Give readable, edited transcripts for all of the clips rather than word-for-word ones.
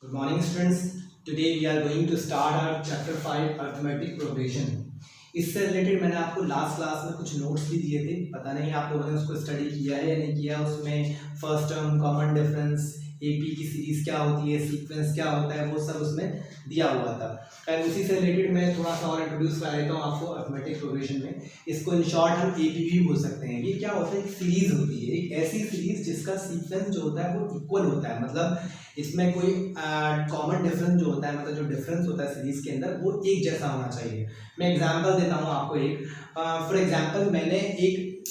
Good morning, students. Today we are going to start our chapter 5 arithmetic progression. इससे related मैंने आपको last class में कुछ notes भी दिए थे, पता नहीं आप लोगों ने उसको स्टडी किया है या नहीं किया। उसमें first term, common difference, AP की सीरीज क्या होती है, सीक्वेंस क्या होता है, वो सब उसमें दिया हुआ था। और उसी से रिलेटेड मैं थोड़ा सा और इंट्रोड्यूस करा देता हूँ आपको अर्थमेटिक प्रोग्रेशन में। इसको इन शॉर्ट हम एपी भी बोल सकते हैं। ये क्या होता है, एक सीरीज होती है, एक ऐसी सीरीज जिसका सीक्वेंस जो होता है वो इक्वल होता है। मतलब इसमें कोई कॉमन डिफरेंस जो होता है, मतलब जो डिफरेंस होता है सीरीज के अंदर, वो एक जैसा होना चाहिए। मैं एग्जांपल देता हूँ आपको एक। फॉर एग्जांपल मैंने एक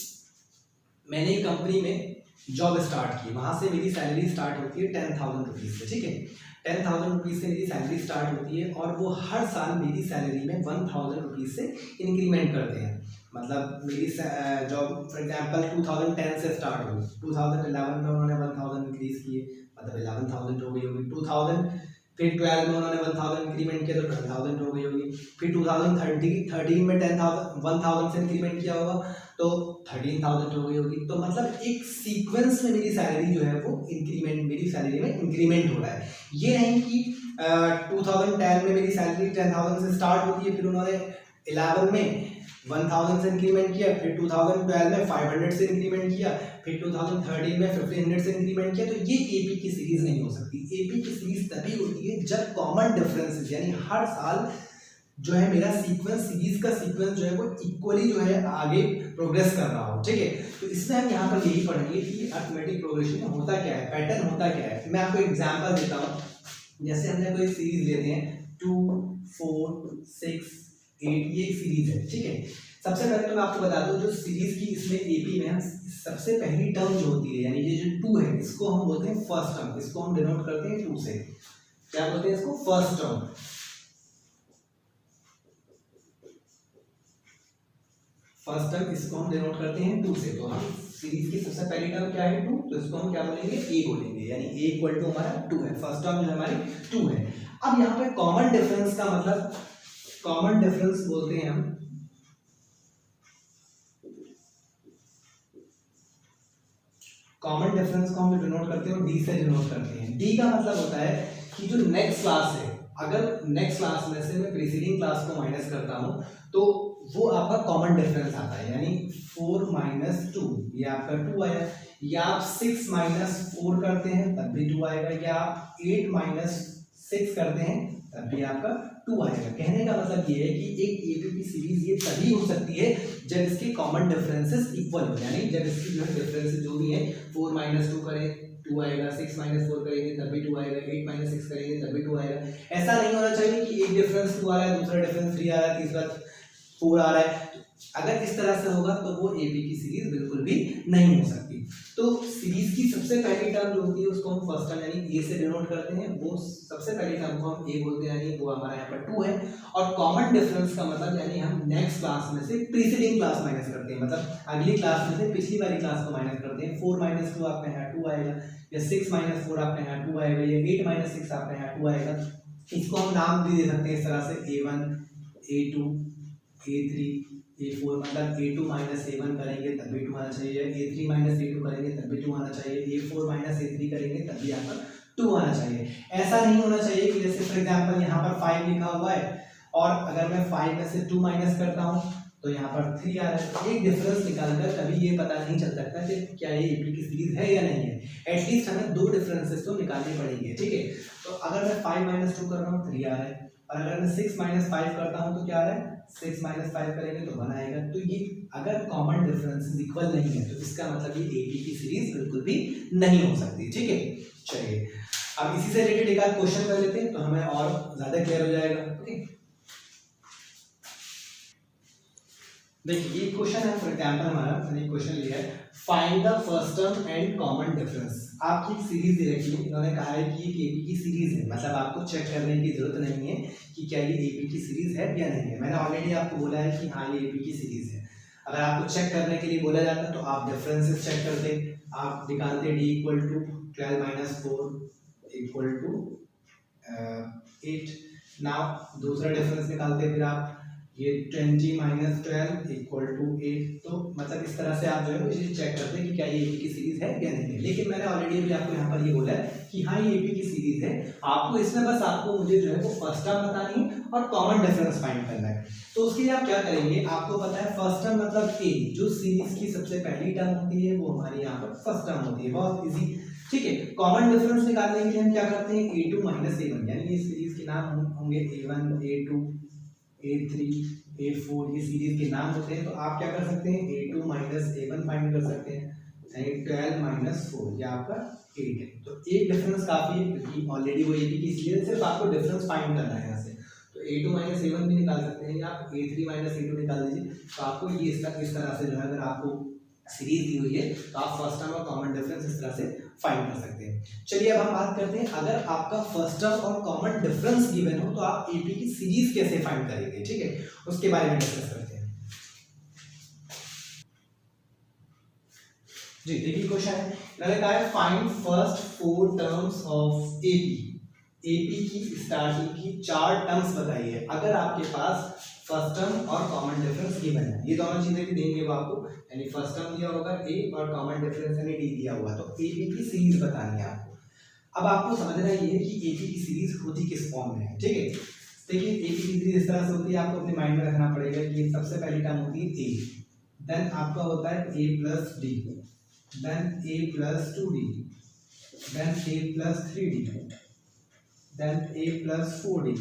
कंपनी में जॉब स्टार्ट की। वहाँ से मेरी सैलरी स्टार्ट होती है 10,000 रुपीज़ से, ठीक है। 10,000 रुपीज़ से मेरी सैलरी स्टार्ट होती है और वो हर साल मेरी सैलरी में 1,000 रुपीज़ से इंक्रीमेंट करते हैं। मतलब मेरी जॉब फॉर एग्जांपल 2010 से स्टार्ट हुई, 2011 में उन्होंने 1,000 इंक्रीज किए, मतलब 11,000 हो गई होगी। 2000 फिर 12 में उन्होंने 1,000 इंक्रीमेंट किया तो 12,000 हो गई होगी। फिर 2013 में 1,000 से इंक्रीमेंट किया होगा तो 13,000 हो गई होगी। तो मतलब एक सीक्वेंस में मेरी सैलरी जो है वो इंक्रीमेंट, मेरी सैलरी में इंक्रीमेंट हो रहा है। ये नहीं कि 2010 में मेरी सैलरी 10,000 से स्टार्ट होती है, फिर उन्होंने 11 में 1,000 से इंक्रीमेंट किया, फिर 2012 में 500 से इंक्रीमेंट किया, फिर 2013 में 1,500 से इंक्रीमेंट किया। तो ये एपी की सीरीज नहीं हो सकती। एपी की सीरीज तभी होती है जब कॉमन डिफरेंसेस, यानी हर साल जो है मेरा सीक्वेंस, सीरीज का सीक्वेंस जो है वो इक्वली जो है आगे प्रोग्रेस कर रहा हो, ठीक है। तो इसमें हम यहाँ पर यही पढ़ेंगे कि अर्थमेटिक प्रोग्रेशन में होता क्या है, पैटर्न होता क्या है। मैं आपको एग्जांपल देता हूँ। जैसे हमने कोई सीरीज लेते हैं 2, 4, 6, 8, ये सीरीज है, ठीक है। सबसे पहले तो मैं आपको बता दूं, जो सीरीज की इसमें एपी में सबसे पहली टर्म जो होती है, यानी ये जो 2 है, इसको हम बोलते हैं फर्स्ट टर्म। इसको हम डिनोट करते हैं 2 से। क्या बोलते हैं इसको? First term. फर्स्ट टर्म इसको हम डिनोट करते हैं 2 से। तो हम सीरीज की सबसे पहली टर्म क्या है? 2। तो इसको हम क्या बोलेंगे? ए बोलेंगे, यानी ए इक्वल टू हमारा 2 है। फर्स्ट टर्म जो हमारी 2 है। अब यहाँ पे कॉमन डिफरेंस का मतलब, कॉमन डिफरेंस बोलते हैं हम, कॉमन डिफरेंस को हम डिनोट करते हैं और डी से डिनोट करते हैं। डी का मतलब होता है कि जो नेक्स्ट क्लास है, अगर नेक्स्ट क्लास में से मैं प्रीसीडिंग क्लास को माइनस करता हूं तो वो आपका कॉमन डिफरेंस आता है। यानी 4 - 2, ये आपका 2 आया। या आप 6 - 4 करते हैं तब भी 2 आएगा, या आप 8 - 6 करते हैं तब भी आपका 2 आएगा। कहने का मतलब ये है कि एक एपी की सीरीज ये तभी हो सकती है जब इसके कॉमन डिफरेंसेस इक्वल हो, यानी जब इसकी जो डिफरेंसेस जो भी है 4 - 2 करें 2 आएगा, 6 - 4 करेंगे तब भी 2 आएगा, 8 - 6 करेंगे तब भी 2 आएगा। ऐसा नहीं होना चाहिए कि एक डिफरेंस 2 आ रहा है, दूसरा डिफरेंस 3 आ रहा है, तीसरा 4 आ रहा है। अगर इस तरह से होगा तो वो एपी की सीरीज बिल्कुल भी नहीं हो सकती। तो सीरीज की सबसे पहली टर्म जो होती है उसको हम फर्स्ट टर्म यानी ए से डिनोट करते हैं। वो सबसे पहली टर्म को हम ए बोलते हैं, यानी वो हमारा यहाँ पर 2 है। और कॉमन डिफरेंस का मतलब यानी हम नेक्स्ट क्लास में से प्रीसीडिंग क्लास माइनस करते हैं, मतलब अगली क्लास में से पिछली वाली क्लास को माइनस करते हैं। 4 - 2 आपका यहाँ 2 आएगा, या 6 - 4 आपका यहाँ 2 आएगा, या 8 - 6 आपका यहाँ 2 आएगा। इसको हम नाम भी दे सकते हैं इस तरह से A1, A2, A3, A4। मतलब A2 - A1 करेंगे तब भी 2 आना चाहिए, A3 - A2 करेंगे तब भी 2 आना चाहिए, A4 - A3 करेंगे तब भी यहाँ पर 2 आना चाहिए। ऐसा नहीं होना चाहिए कि जैसे फॉर एग्जांपल यहाँ पर 5 लिखा हुआ है और अगर मैं 5 में से 2 माइनस करता हूँ तो यहाँ पर 3 आ रहा है। एक डिफरेंस निकालकर कभी ये पता नहीं चल सकता कि क्या ये एपी की सीरीज है या नहीं है। एटलीस्ट हमें 2 डिफरेंसेस तो निकालने पड़ेंगे, ठीक है। तो अगर मैं 5 - 2 कर रहा हूँ 3 आ रहा है, और अगर मैं 6 - 5 करता हूँ तो क्या आ रहा है? 6 - 5 करेंगे तो 1 आएगा। तो ये अगर कॉमन डिफरेंसेस इक्वल नहीं है तो इसका मतलब ये एपी की सीरीज बिल्कुल भी नहीं हो सकती, ठीक है। चलिए अब इसी से रिलेटेड एक आध क्वेश्चन कर लेते हैं तो हमें और ज्यादा क्लियर हो जाएगा, ओके। देखिए ये क्वेश्चन है, फॉर एग्जांपल हमारा मैंने क्वेश्चन लिया है, find the first term and common difference. आपकी एक सीरीज दे रखी है, इन्होंने कहा है कि ये एपी की सीरीज है। मतलब आपको चेक करने की जरूरत नहीं है कि क्या ये एपी की सीरीज है या नहीं है। मैंने ऑलरेडी आपको बोला है कि हाँ ये एपी की सीरीज है। अगर आपको चेक करने के लिए बोला जाता तो आप डिफरेंसेस चेक करते, आप निकालते d = 12 - 4 = 8। नाउ दूसरा डिफरेंस निकालते फिर आप ये 20 माइनस 12 इक्वल टू 8। तो मतलब इस तरह से आप जो है वो चेक करते हैं कि क्या ये एपी की सीरीज है या नहीं है। लेकिन मैंने ऑलरेडी भी आपको यहाँ पर ये बोला है कि हाँ ये एपी की सीरीज है। आपको इसमें बस आपको मुझे जो है वो फर्स्ट टर्म बतानी है और कॉमन डिफरेंस फाइंड करना है। तो उसके लिए आप क्या करेंगे, आपको पता है फर्स्ट टर्म मतलब ए, जो सीरीज की सबसे पहली टर्म होती है वो हमारी यहाँ पर फर्स्ट टर्म होती है, बहुत इजी। ठीक है, कॉमन डिफरेंस निकालने के लिए हम क्या करते हैं, a2 माइनस a1, यानी ये सीरीज के नाम होंगे a1 a2 a3 a4, ये सीरीज के नाम होते हैं। तो आप क्या कर सकते हैं, a2 माइनस a1 फाइंड कर सकते हैं, यानी 12 माइनस 4, ये आपका 8 है। तो एक डिफरेंस काफी है क्योंकि ऑलरेडी वो एपी की सीरीज, सिर्फ आपको डिफरेंस फाइंड करना है यहाँ से। तो a2 माइनस a1 भी निकाल सकते हैं, या आप a3 माइनस a2 निकाल दीजिए। तो आपको ये इस तरह से जो है, अगर आपको सीरीज दी हुई है तो आप फर्स्ट टर्म और कॉमन डिफरेंस इस तरह से फाइंड कर सकते हैं। चलिए अब हम बात करते हैं, अगर आपका फर्स्ट टर्म और कॉमन डिफरेंस गिवन हो तो आप एपी की सीरीज कैसे फाइंड करेंगे, ठीक है, उसके बारे में डिस्कस करते हैं। जी देखिए क्वेश्चन है, मैंने कहा है find first 4 terms of AP. AP की स्टार्टिंग की 4 टर्म्स बताइए। अगर आपके पास फर्स्ट टर्म और कॉमन डिफरेंस गिवन है, ये दोनों चीजें भी देंगे वो आपको, यानी फर्स्ट टर्म दिया होगा ए और कॉमन डिफरेंस यानी डी दिया हुआ, तो एपी की सीरीज बतानी है आपको। अब आपको समझना ये है कि एपी की सीरीज होती किस फॉर्म में है, ठीक है। देखिए एपी की सीरीज इस तरह से होती है, आपको अपने माइंड में रखना पड़ेगा कि सबसे पहली टर्म होती है ए, देन आपका होता है ए प्लस डी, देन ए प्लस 2d, देन ए प्लस 3d, देन ए प्लस 4d।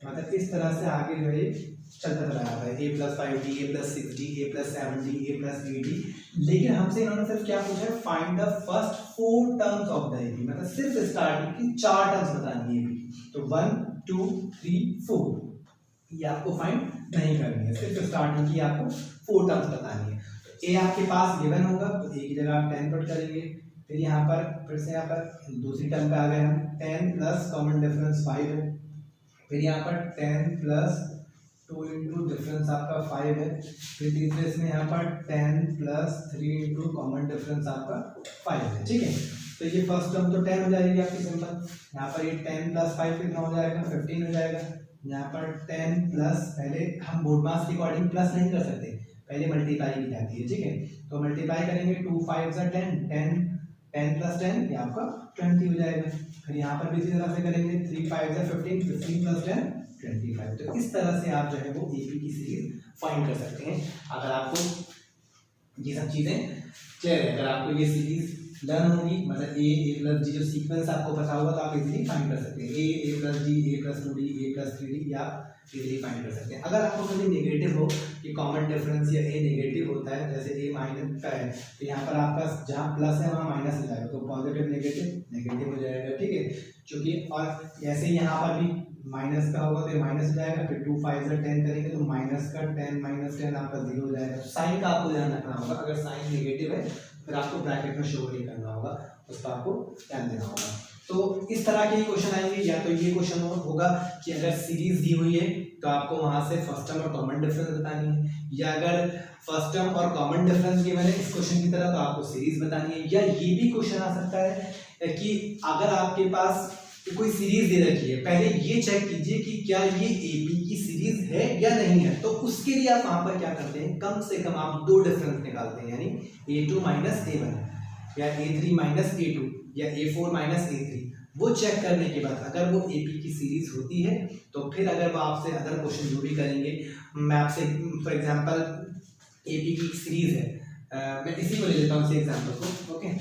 मतलब इस तरह से आगे जो है चलता चला जाता है, ए प्लस 5d, ए प्लस 6d, ए प्लस 7d, ए प्लस 8d। लेकिन हमसे इन्होंने सिर्फ क्या पूछा है, find the first 4 terms of the AP, मतलब सिर्फ स्टार्टिंग की 4 टर्म्स बतानी है एपी। तो 1 2 3 4 ये आपको फाइंड नहीं करनी है, सिर्फ स्टार्टिंग की आपको 4 टर्म्स बतानी है। तो ए आपके पास गिवन होगा तो ए की जगह आप 10 पुट करेंगे, फिर यहाँ पर फिर से यहाँ पर दूसरी टर्म पे आ गए हम, 10 प्लस कॉमन डिफरेंस 5 है, फिर यहाँ पर 10 प्लस 2 इंटू डिफरेंस आपका 5 है, फिर तीसरे इसमें यहाँ पर 10 प्लस 3 इंटू कॉमन डिफरेंस आपका 5 है, ठीक है। तो ये फर्स्ट टर्म तो 10 हो जाएगी आपकी सिंपल, यहाँ पर ये 10 प्लस 5 कितना हो जाएगा, 15 हो जाएगा। यहाँ पर 10 प्लस, पहले हम बोर्ड मास के अकॉर्डिंग प्लस नहीं कर सकते, पहले मल्टीप्लाई की जाती है, ठीक है। तो मल्टीप्लाई करेंगे 2 5 10 10 प्लस 10 ये आपका 20 हो जाएगा। फिर यहाँ पर भी इसी तरह से करेंगे, 3 5 15 15 प्लस 10 25। तो इस तरह से आप जो है वो एपी की सीरीज फाइंड कर सकते हैं। अगर आपको ये सब चीजें क्लियर है, अगर आपको ये सीरीज लर्न होगी, मतलब ए प्लस जी जो सीक्वेंस आपको पता होगा तो आप इजीली फाइंड कर सकते हैं, ए प्लस डी, ए प्लस 2d, ए प्लस 3d, या इजीली फाइंड कर सकते हैं। अगर आपको कभी नेगेटिव हो कि कॉमन डिफरेंस या ए नेगेटिव होता है, जैसे ए माइनस का है तो यहाँ पर आपका जहाँ प्लस है वहाँ माइनस हो जाएगा, तो पॉजिटिव नेगेटिव नेगेटिव हो जाएगा, ठीक है। चूंकि और जैसे यहाँ पर भी माइनस का होगा तो ये माइनस हो जाएगा, फिर 2 5 10 करेंगे तो माइनस का 10 माइनस 10 आपका 0 हो जाएगा। साइन का आपको ध्यान रखना होगा, अगर साइन नेगेटिव है फिर आपको ब्रैकेट में शो नहीं करना होगा, उस पर आपको ध्यान देना होगा। तो इस तरह के क्वेश्चन आएंगे, या तो ये क्वेश्चन होगा कि अगर सीरीज दी हुई है तो आपको वहां से फर्स्ट टर्म और कॉमन डिफरेंस बतानी है, या अगर फर्स्ट टर्म और कॉमन डिफरेंस गिवन है इस क्वेश्चन की तरह तो आपको सीरीज बतानी है। या ये भी क्वेश्चन आ सकता है कि अगर आपके पास कोई सीरीज दे रखी है, पहले ये चेक कीजिए कि क्या ये एपी की सीरीज है या नहीं है। तो उसके लिए आप वहां पर क्या करते हैं, कम से कम आप 2 डिफरेंस निकालते हैं, यानी a2 माइनस a1 या a3 माइनस a2 या a4 माइनस a3। वो चेक करने के बाद अगर वो एपी की सीरीज होती है तो फिर अगर वो आपसे अदर क्वेश्चन जो भी करेंगे, मैं आपसे फॉर एग्जांपल एपी की सीरीज है, मैं इसी को ले लेता हूँ एग्जांपल को, ओके।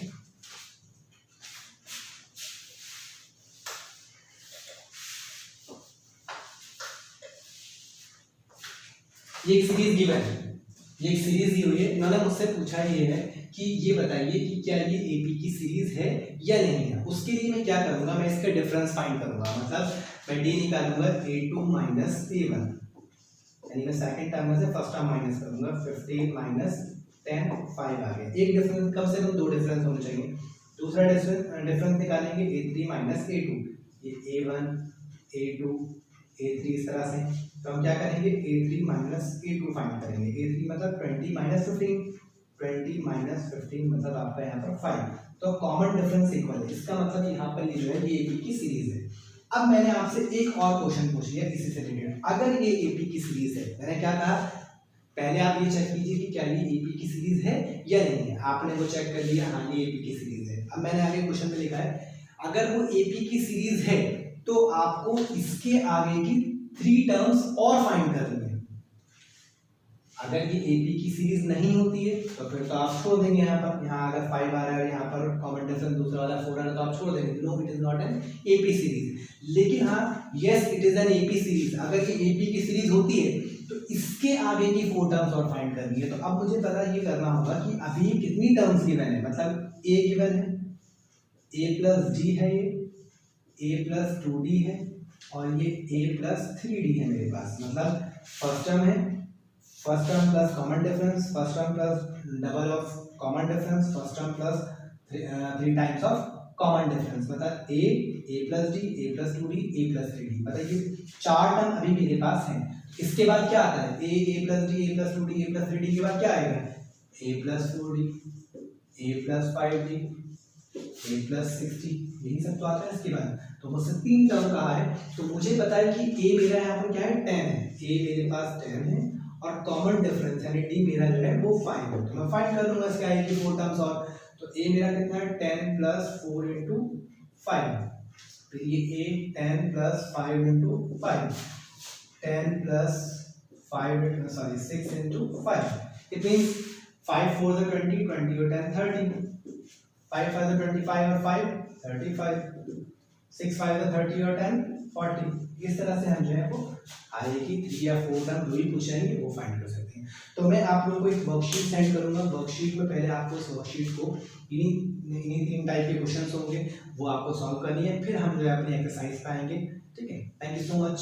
ये एक सीरीज गिवन है, ये एक सीरीज दी हुई है, इन्होंने मुझसे पूछा ये है कि ये बताइए कि क्या ये एपी की सीरीज है या नहीं है। उसके लिए मैं क्या करूंगा, मैं इसका डिफरेंस फाइंड करूंगा, मतलब मैं डी निकालूंगा a2 माइनस a1, यानी मैं सेकंड टर्म में से फर्स्ट टर्म माइनस करूंगा, 15 माइनस 10 5 आ गया। एक डिफरेंस, कम से कम 2 डिफरेंस होने चाहिए। दूसरा डिफरेंस निकालेंगे a3 माइनस a2, ये a1 a2 a3 इस तरह से। तो हम क्या करेंगे, a3 माइनस a2 फाइंड करेंगे। a3 मतलब 20 माइनस 15, 20 माइनस 15 मतलब आपका यहाँ पर 5। तो कॉमन डिफरेंस इक्वल है, इसका मतलब यहाँ पर ये जो है ये एपी की सीरीज है। अब मैंने आपसे एक और क्वेश्चन पूछ लिया इसी से रिलेटेड, अगर ये एपी की सीरीज है, मैंने क्या कहा पहले आप ये चेक कीजिए कि क्या ये एपी की सीरीज है या नहीं है, आपने वो चेक कर लिया, हाँ ये एपी की सीरीज है। अब मैंने आगे क्वेश्चन में लिखा है अगर वो एपी की सीरीज है तो आपको इसके आगे की 3 टर्म्स और फाइंड करनी है। अगर ये एपी की सीरीज नहीं होती है तो फिर तो आप छोड़ देंगे, यहाँ पर, यहाँ अगर 5 आ रहा है और यहाँ पर कॉमन डिफरेंस दूसरा वाला 4 आ रहा है तो आप छोड़ देंगे, no it is not an AP series. लेकिन हाँ yes it is an AP series, अगर ये एपी की सीरीज होती है तो इसके आगे की 4 टर्म्स और फाइंड करनी है। तो अब मुझे पता ये करना होगा कि अभी कितनी टर्म्स गिवन है, मतलब ए गिवन है, ए प्लस डी है, ये ए प्लस 2d है और ये ए प्लस 3d है मेरे पास, मतलब फर्स्ट टर्म है, first term plus common difference, first term plus double of common difference, first term plus 3 times of common difference, मतलब ए प्लस डी, ए प्लस 2d, ए प्लस 3d, मतलब ये 4 टर्म अभी मेरे पास हैं। इसके बाद क्या आता है, ए प्लस डी, ए प्लस 2d, ए प्लस 3d के बाद क्या आएगा, ए प्लस 4d, ए प्लस 5d, ए प्लस 6d, यही सब तो आता है इसके बाद। तो मुझसे 3 टर्म कहा है, तो मुझे पता है कि ए मेरा यहाँ पर क्या है 10 है, ए मेरे पास 10 है और कॉमन डिफरेंस यानी डी मेरा जो है वो 5 है, तो मैं फाइंड कर लूंगा इसके आगे की 4 टर्म्स और, तो ए मेरा कितना है 10 प्लस 4 इंटू 5, फिर ये ए 10 plus 5 into 5, 10 plus 6 into 5, it means 5 4 ज़ा 20, 20 और 10 30, 5 5 ज़ा 25 और 5 35, 6 5 ज़ा 30 और 10 40। इस तरह से हम जो है वो आगे की 3 या 4 टर्म जो भी पूछेंगे वो फाइंड कर सकते हैं। तो मैं आप लोगों को एक वर्कशीट सेंड करूंगा, वर्कशीट में पहले आपको इस वर्कशीट को इन्हीं 3 टाइप के क्वेश्चंस होंगे वो आपको सॉल्व करनी है, फिर हम जो है अपनी एक्सरसाइज पाएंगे। ठीक है, थैंक यू सो मच।